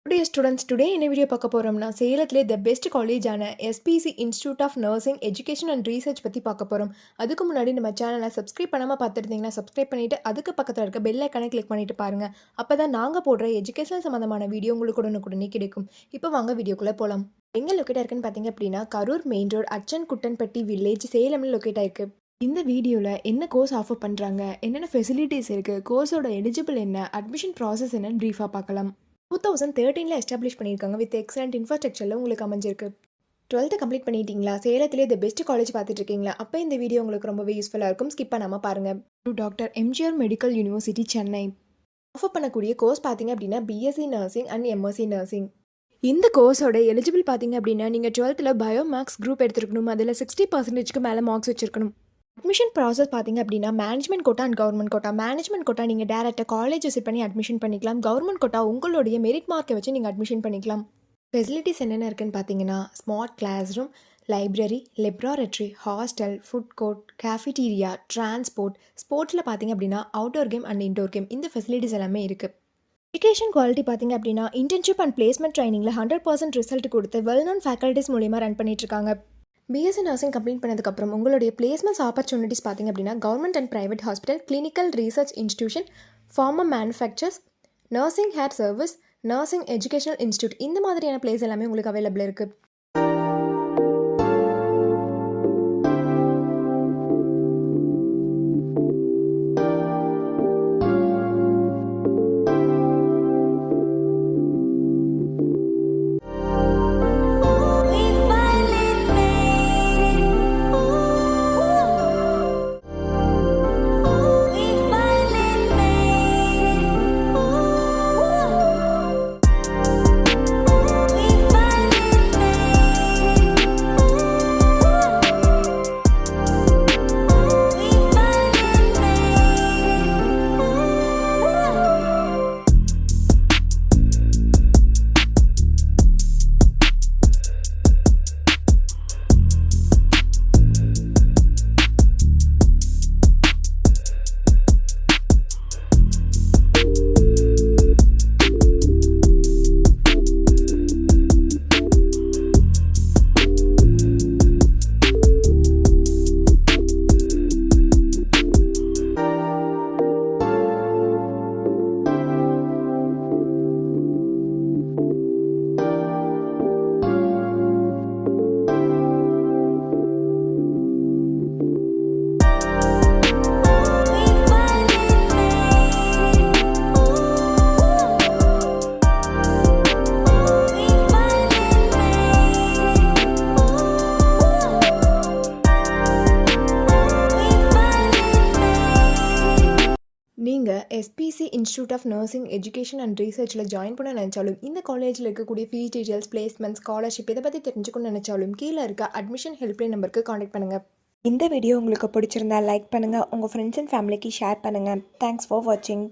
Dear students, today in a video பார்க்க போறோம்னா சேலத்திலே தி பெஸ்ட் காலேஜான SPC institute of nursing education and research பற்றி பார்க்க போகிறோம். அதுக்கு முன்னாடி நம்ம சேனலை சப்ஸ்கிரைப் பண்ணாமல் பார்த்துருந்தீங்கன்னா சப்ஸ்கிரைப் பண்ணிவிட்டு அதுக்கு பக்கத்தில் இருக்க பெல் ஐக்கானை கிளிக் பண்ணிட்டு பாருங்கள். அப்போ தான் நாங்கள் போடுற எஜுகேஷன் சம்மந்தமான வீடியோ உங்களுக்கு உடனுக்குடனே கிடைக்கும். இப்போ வாங்க வீடியோக்குள்ளே போகலாம். எங்கே லொக்கேட் இருக்குன்னு பார்த்தீங்க அப்படின்னா Karur main road Achankuttanpatti village சேலமில் லொக்கேட் ஆயிருக்கு. இந்த வீடியோவில் என்ன கோர்ஸ் ஆஃபர் பண்ணுறாங்க, என்னென்ன ஃபெசிலிட்டிஸ் இருக்குது, கோர்ஸோட எலிஜிபிள் என்ன, அட்மிஷன் ப்ராசஸ் என்னன்னு ப்ரீஃபாக பார்க்கலாம். 2013 எஸ்டாப்ளிஷ் பண்ணியிருக்காங்க வித் எக்ஸலண்ட் இன்ஃப்ராஸ்ட்ரக்சரில் உங்களுக்கு அமைஞ்சிருக்கு. 12th கம்ப்ளீட் பண்ணிட்டீங்களா, சேலத்திலே தி பெஸ்ட் காலேஜ் பார்த்துட்டு இருக்கீங்களா, அப்போ இந்த வீடியோ உங்களுக்கு ரொம்பவே யூஸ்ஃபுல்லாக இருக்கும். ஸ்கிப் பண்ணாமல் பாருங்கள். Doctor MGR medical university Chennai offer பண்ணக்கூடிய கோர்ஸ் பார்த்தீங்க அப்படின்னா BSc nursing and MSc nursing. இந்த கோர்ஸோட எலிஜிபிள் பார்த்தீங்க அப்படின்னா நீங்கள் 12th பயோ மேக்ஸ் குரூப் எடுத்துருக்கணும். அதில் 60% மேலே மார்க்ஸ் வச்சிருக்கணும். அட்மிஷன் ப்ராசஸ் பார்த்தீங்க அப்படின்னா management quota and government quota. Management quota நீங்கள் டேரெக்டாக காலேஜ் விசிட் பண்ணி அட்மிஷன் பண்ணிக்கலாம். கவர்மெண்ட் கோட்டா உங்களுடைய மெரிட் மார்க்கை வச்சு நீங்கள் அட்மிஷன் பண்ணிக்கலாம். ஃபெசிலிட்டிஸ் என்னென்ன இருக்குன்னு பார்த்தீங்கன்னா smart class room, library, laboratory, hostel, food court, cafeteria, transport, ஸ்போர்ட்ஸில் பார்த்தீங்க அப்படின்னா outdoor game and indoor game, இந்த ஃபெசிலிட்டிஸ் எல்லாமே இருக்குது. எஜுகேஷன் குவாலிட்டி பார்த்தீங்க அப்படின்னா இன்டர்ன்ஷிப் அண்ட் பிளேஸ்மெண்ட் ட்ரைனிங்கில் 100% ரிசல்ட் கொடுத்து வெல் நோன் ஃபேக்கல்ட்டிஸ் மூலிமா ரன் பண்ணிட்டுருக்காங்க. பிஎஸ்சி நர்சிங் கம்ப்ளீட் பண்ணதுக்கப்புறம் உங்களுடைய பிளேஸ்மெண்ட்ஸ் ஆப்பர்ச்சுனிட்டிஸ் பார்த்தீங்க அப்படின்னா government and private hospital, clinical research institution, pharma manufacturers, nursing hair service, nursing educational institute, இந்த மாதிரியான பிளேஸ் எல்லாமே உங்களுக்கு அவைலபிள் இருக்குது. நீங்கள் SPC institute of nursing education and ரீசர்ச்சில் ஜாயின் பண்ண நினச்சாலும், இந்த காலேஜில் இருக்கக்கூடிய ஃபீஸ் டீட்டெயில்ஸ், பிளேஸ்மெண்ட், ஸ்காலர்ஷிப் இதை பற்றி தெரிஞ்சுக்கணும்னு நினச்சாலும் கீழே இருக்க அட்மிஷன் ஹெல்ப்லைன் நம்பருக்கு காண்டாக்ட் பண்ணுங்கள். இந்த வீடியோ உங்களுக்கு பிடிச்சிருந்தா லைக் பண்ணுங்கள், உங்கள் ஃப்ரெண்ட்ஸ் அண்ட் ஃபேமிலிக்கு ஷேர் பண்ணுங்கள். தேங்க்ஸ் ஃபார் வாட்சிங்.